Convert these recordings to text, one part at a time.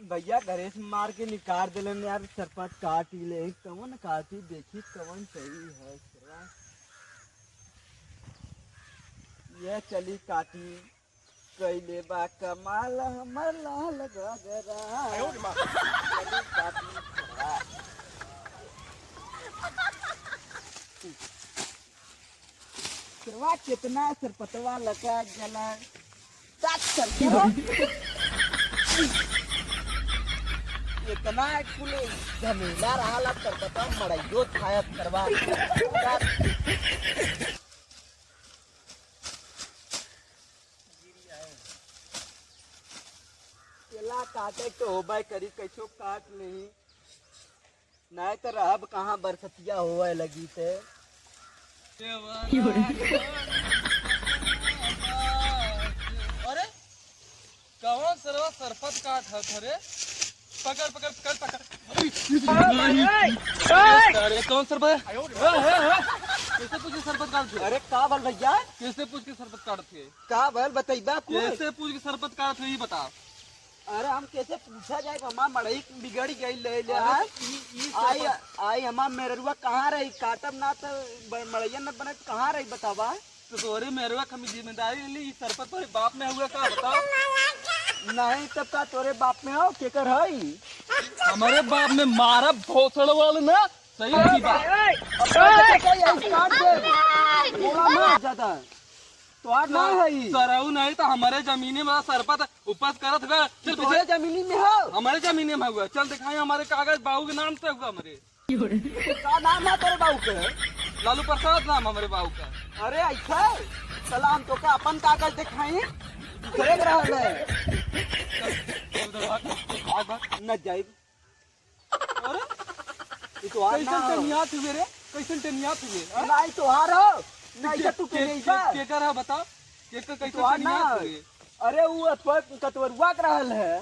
भैया घरे से मार के निकाल दिलन यार, सरपंच काट ही ले। कौन काटी देखी कौन सही है सरवा। ये चली काटी कैले बा कमाल हमर लाल गगरा। चली काटी सरवा। सरवा कितना सरपतवा लगा गला इतना कुल झमेला रहा सरपतवा मड़ाइयो खाया सरवा। केला काटे तो होबे करी कैसो काट नहीं, नहीं तो रहब कहाँ बरसतिया होवे लगी थे। अरे कौन सरवा सरपत काट है थरे? पकड़ पकड़ पकड़ पकड़। अरे कौन सरपत? कैसे पूछ के सरपत काट थे? अरे का बल भैया, कैसे पूछ के सरपत काट थे? का बल बताइबा कुछ? कैसे पूछ के सरपत काट थे ये बता। अरे हम कैसे पूछा जाए, हमार मड़ई बिगड़ गई ले ले। आई आई हमार मेरुआ कहाँ रही, काटब ना तो मड़ैया न बने कहाँ रही बतावा। तो तोरे मेरुआ कमी जिम्मेदारी ली सरपत तोरे बाप में हुआ का बताओ। नहीं तब का तोरे बाप में हो केकर हई? हमारे बाप में मारा भोसड़ वाले ना सही की बात। ज्यादा तो आज ना है सरऊ नहीं तो हमारे जमीने में सरपत उपज करत हुआ। चल पीछे जमीनी में हो। हमारे जमीने में हुआ, चल दिखाई हमारे कागज बाबू के नाम से हुआ। हमारे का नाम है तेरे बाबू के? लालू प्रसाद नाम हमारे बाबू का। अरे ऐसा चला हम तो का अपन कागज दिखाई दूसरे रहल है न जाए। अरे ये तो आज कैसे टेनियात हुए रे, कैसे टेनियात हुए? नहीं तो हार हो नहीं तो तू के नहीं जा केकर है बता, केकर कैसे तो आज टेनियात हुए? अरे वो अथवा कतवरुआ के रहल है।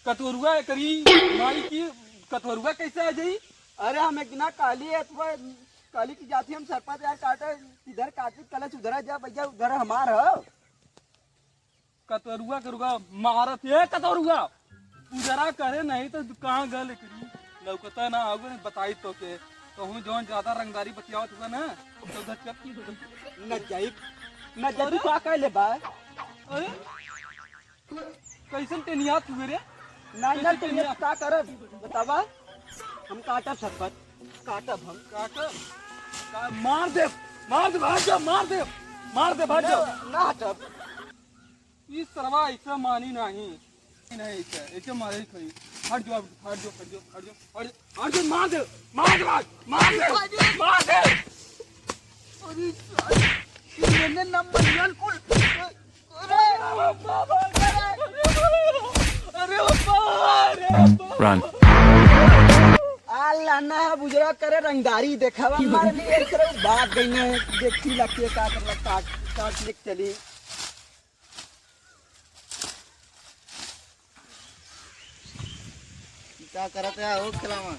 कतवरुआ करी माई की कतवरुआ कैसे आ जाई? अरे हम एक ना काली अथवा काली की जाती हम सरपंच यार काटे इधर काटी कलच उधर जा भैया उधर हमार हो। कतवरुआ करुआ मारत ये कतवरुआ उजरा करे नहीं तो कहाँ गल करी लौकता ना आगे नहीं बताई तो के तो हूँ जो ज्यादा रंगदारी बतियावत हुआ ना तो उधर चप की न जाई न जा तू का कहले बा। अरे कैसे टेनियात हुए रे? नहीं ना तू ये का करब बतावा। हम काटब सरपंच काटब हम काका मार दे भाग जा मार दे भाग जा ना हटब। इस सरवा ऐसा मानी नहीं नहीं ऐसे मारे खड़ी। हट जाओ हट जाओ हट जाओ हट जाओ हट जाओ मार दे अरे मैंने नंबर यान कुल रन अल्लाह ना बुजरा करे रंगदारी देखावा हमारे लिए एक तरह बात गई ना देखी लगती का कर काट लिख चली। क्या करते है हो खिलावा?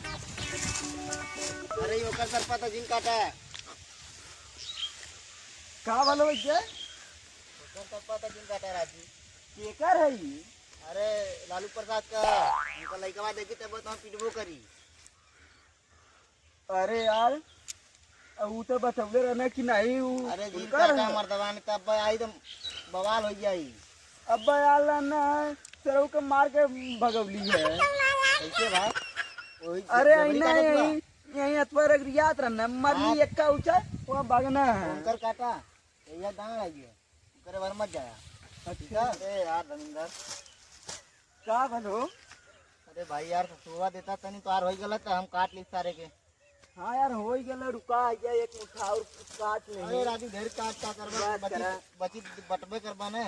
अरे यो कर सरपंच जिन काटा है का बोलो भैया सरपंच जिन काटा राजी केकर है ई? अरे लालू प्रसाद का उनका लड़का देखी तब तो हम पिटबो करी। अरे यार वो तो बतौले रहना कि नहीं वो अरे जिन उनकर काटा है। मर्दवा ने तब आई तो बवाल हो जाई। अब यार ना सरऊ के मार के भगवली है। कैसे भाई? वही अरे जबरी नहीं काटत बा। यही अतवर रियात रहना मरली एक का ऊंचा वो भागना है। उनकर काटा ये डांग आई है करे वर मत जाया। अच्छा अरे यार रविंदर का बोलो? अरे भाई यार सुबह देता तनी तो यार हो गलत हम काट ली सारे के। हाँ यार हो ही गया रुका आइया एक मुठा और काट अरे नहीं राजू ढेर काट का करबा बात करा। बची बटबे करबा ने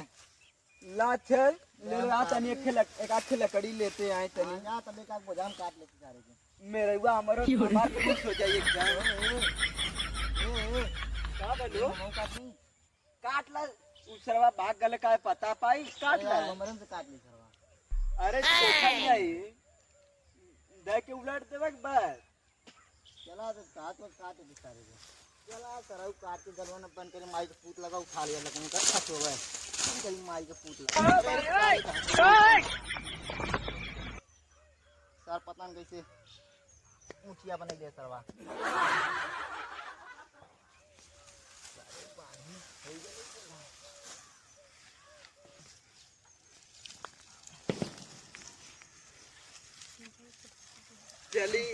लाछर ले आ तनी एक आखे लकड़ी लेते आए तनी जा तबे का गोदाम काट लेते सारे के। मेरे हुआ हमारा हमार खुश हो जाइए क्या ए का बोलो? हम काट ली काट ला उसरवा भाग गले का पता पाई काट ला। हमरन से काट ली सरवा। अरे देखा नहीं दे के उलट देवे बस चला तो काट दे सारे के। चला सरऊ काट के गलवन बन करे माई के पूत लगा उठा लिया लेकिन का खस हो गए कहीं माई के पूत लगा। देखन कैसे मुठिया बने दे सरवा चली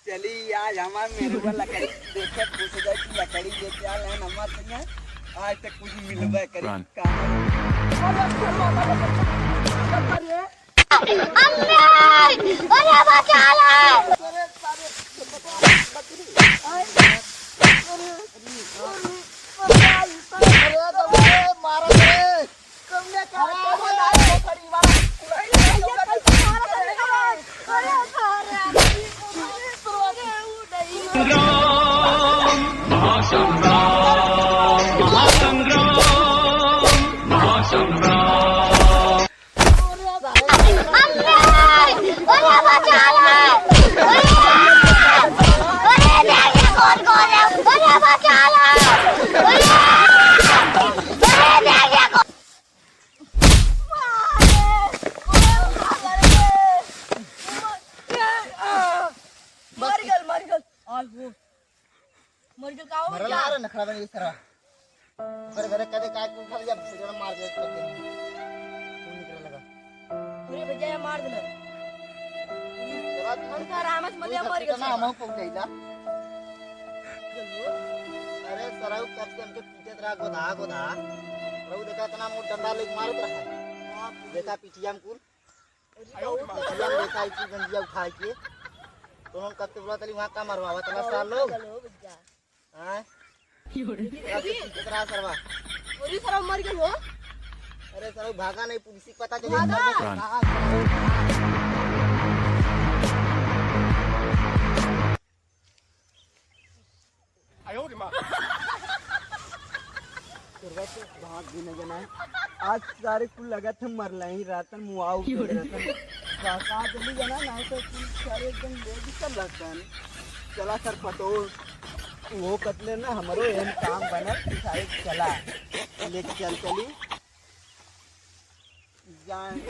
चली आज हमार मेरे को लकड़ी देखे पूछ जाए कि लकड़ी लेके आए हैं हमारे संग आज तक कुछ मिलबे करे अरे बचा ले मरला रे नखरा बने सरवा अरे मेरे कदे काय को उठा लिया जरा मार दे खून निकल लगा पूरे बजाय मार दे जरा मन का रामस मले मर गया ना हम पहुंच जाइला अरे सराउ कब से हमके पीछे रहा गोधा गोधा रहू देखा तना मो डंडा लेके मारत रहा देखा पीछिया में कुल पीछिया में देखा इसी गंजिया उठा के दोनों कब से बोला तली वहां का मरवावा तना साल लोग हां कितना सरवा पूरी तरह मर गई हो अरे सर भागा नहीं पुलिस को पता भाग भी न जाना आज सारे कुल लगा थे मरला ही रातन मुआव कहा जल्दी जाना ना तो सारे एकदम लेडी सब लगता है चला सर पटो वो कतले ना हमारो एम काम बना सारे चला लेके चल चली जान